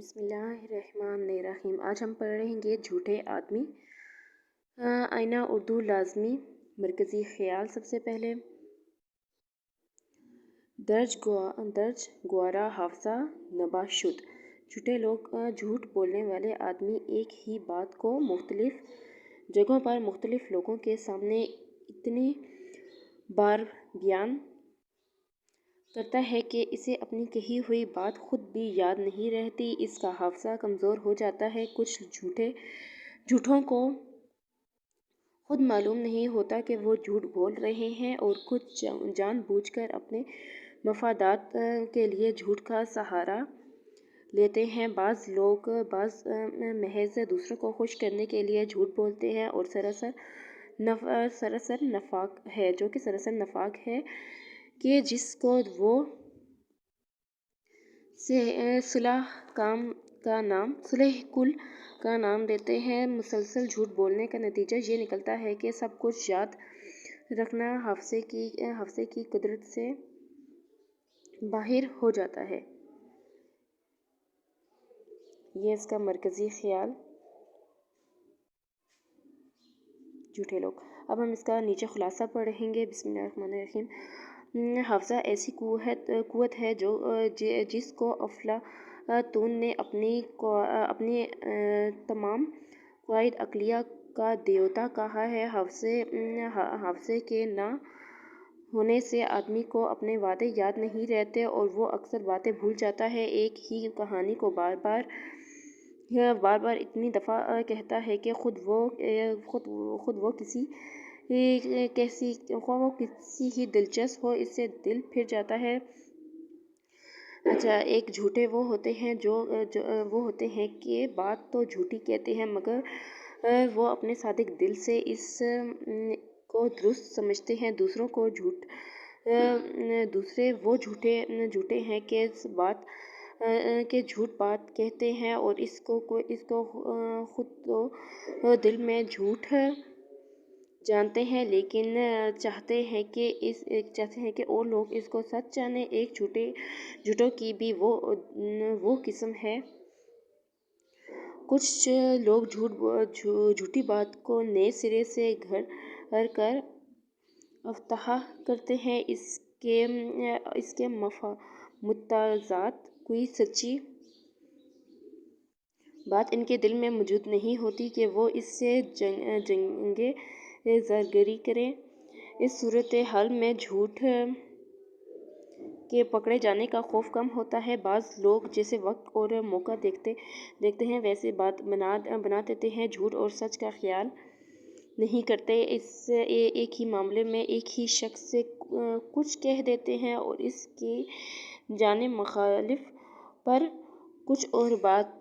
بسم اللہ الرحمن الرحیم۔ آج ہم پڑھیں گے جھوٹے آدمی۔ آئینہ اردو لازمی مرکزی خیال۔ سب سے پہلے درج گوارا حافظہ نباشد۔ جھوٹے لوگ جھوٹ بولنے والے آدمی ایک ہی بات کو مختلف جگہوں پر مختلف لوگوں کے سامنے اتنی بار بیان کرتا ہے کہ اسے اپنی کہی ہوئی بات خود بھی یاد نہیں رہتی۔ اس کا حافظہ کمزور ہو جاتا ہے۔ کچھ جھوٹوں کو خود معلوم نہیں ہوتا کہ وہ جھوٹ بول رہے ہیں اور کچھ جان بوجھ کر اپنے مفادات کے لیے جھوٹ کا سہارا لیتے ہیں۔ بعض لوگ محض دوسروں کو خوش کرنے کے لیے جھوٹ بولتے ہیں اور سراسر نفاق ہے کہ جس کو وہ صلح کل کا نام دیتے ہیں۔ مسلسل جھوٹ بولنے کا نتیجہ یہ نکلتا ہے کہ سب کچھ یاد رکھنا حافظے کی قدرت سے باہر ہو جاتا ہے۔ یہ اس کا مرکزی خیال۔ جھوٹے لوگ۔ اب ہم اس کا نیچے خلاصہ پڑھیں گے۔ بسم اللہ الرحمن الرحیم۔ حافظہ ایسی قوت ہے جس کو افلاطون نے اپنی تمام قواعد عقلیہ کا دیوتا کہا ہے۔ حافظے کے نہ ہونے سے آدمی کو اپنے وعدے یاد نہیں رہتے اور وہ اکثر باتیں بھول جاتا ہے۔ ایک ہی کہانی کو بار بار اتنی دفعہ کہتا ہے کہ خود وہ کسی ہی دلچسپ ہو اس سے دل پھر جاتا ہے۔ ایک جھوٹے وہ ہوتے ہیں کہ بات تو جھوٹی کہتے ہیں مگر وہ اپنے صادق دل سے اس کو درست سمجھتے ہیں۔ دوسرے وہ جھوٹے ہیں کہ جھوٹ بات کہتے ہیں اور اس کو خود تو دل میں جھوٹ جانتے ہیں لیکن چاہتے ہیں کہ اور لوگ اس کو سچ جانیں۔ ایک جھوٹوں کی بھی وہ قسم ہے۔ کچھ لوگ جھوٹی بات کو نئے سرے سے گھڑ کر افتتاح کرتے ہیں۔ اس کے متضاد کوئی سچی بات ان کے دل میں موجود نہیں ہوتی کہ وہ اس سے جنگِ زرگری کریں۔ اس صورتحال میں جھوٹ کے پکڑے جانے کا خوف کم ہوتا ہے۔ بعض لوگ جیسے وقت اور موقع دیکھتے ہیں ویسے بات بنا دیتے ہیں۔ جھوٹ اور سچ کا خیال نہیں کرتے۔ ایک ہی معاملے میں ایک ہی شخص سے کچھ کہہ دیتے ہیں اور اس کی جانب مخالف پر کچھ اور بات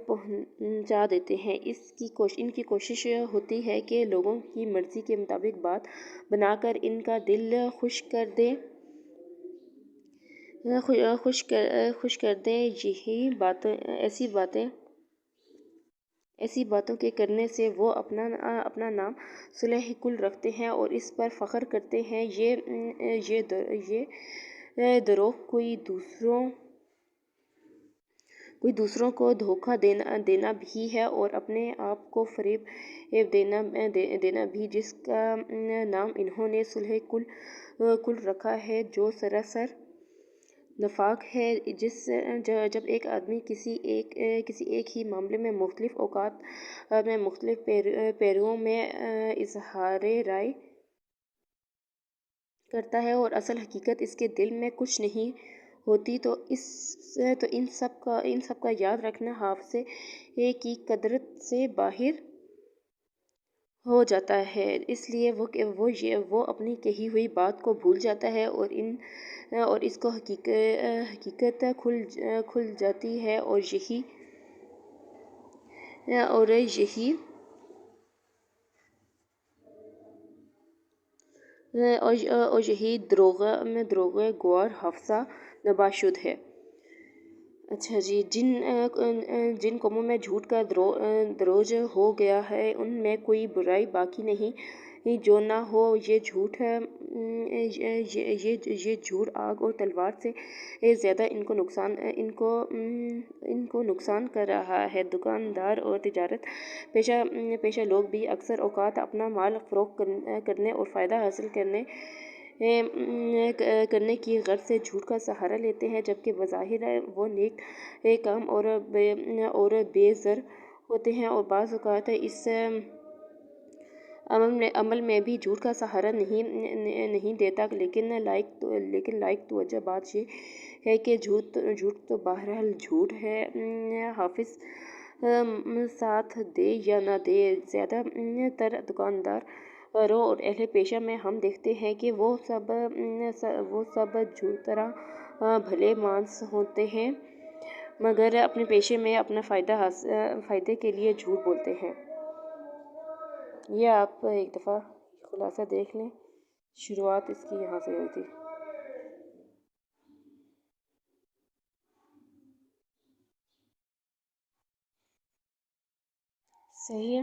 پہنچا دیتے ہیں۔ ان کی کوشش ہوتی ہے کہ لوگوں کی مرضی کے مطابق بات بنا کر ان کا دل خوش کر دیں۔ ایسی باتوں کے کرنے سے وہ اپنا نام صلح کل رکھتے ہیں اور اس پر فخر کرتے ہیں۔ یہ دروغ کوئی دوسروں کو دھوکہ دینا بھی ہے اور اپنے آپ کو فریب دینا بھی، جس کا نام انہوں نے صلح کل رکھا ہے، جو سراسر نفاق ہے۔ جب ایک آدمی کسی ایک ہی معاملے میں مختلف اوقات میں مختلف پیرووں میں اظہار رائے کرتا ہے اور اصل حقیقت اس کے دل میں کچھ نہیں ہوتی تو ان سب کا یاد رکھنا حافظے کی قدرت سے باہر ہو جاتا ہے۔ اس لیے وہ اپنی کہی ہوئی بات کو بھول جاتا ہے اور اس کو حقیقت کھل جاتی ہے اور یہی دروغ گوار حافظہ نباشد ہے۔ جی، جن قوموں میں جھوٹ کا دروج ہو گیا ہے ان میں کوئی برائی باقی نہیں جو نہ ہو یہ جھوٹ ہے، یہ جھوٹ آگ اور تلوار سے زیادہ ان کو نقصان کر رہا ہے۔ دکاندار اور تجارت پیشہ لوگ بھی اکثر اوقات اپنا مال فروخت کرنے اور فائدہ حاصل کرنے کی غرض سے جھوٹ کا سہارا لیتے ہیں، جبکہ بظاہر وہ نیک کام اور بے زر ہوتے ہیں، اور بعض اوقات اس عمل میں بھی جھوٹ کا سہارا نہیں دیتا۔ لیکن لائق توجہ بات یہ ہے کہ جھوٹ تو بہرحال جھوٹ ہے، حافظ ساتھ دے یا نہ دے۔ زیادہ تر دکانداروں اور اہل پیشہ میں ہم دیکھتے ہیں کہ وہ سب جھوترا بھلے مانس ہوتے ہیں، مگر اپنے پیشے میں اپنا فائدے کے لیے جھوٹ بولتے ہیں۔ یہ آپ ایک دفعہ خلاصہ دیکھ لیں، شروعات اس کی یہاں سے ہوئی تھی۔ صحیح ہے،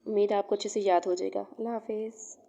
امید آپ کو اچھے سے یاد ہو جائے گا۔ اللہ حافظ۔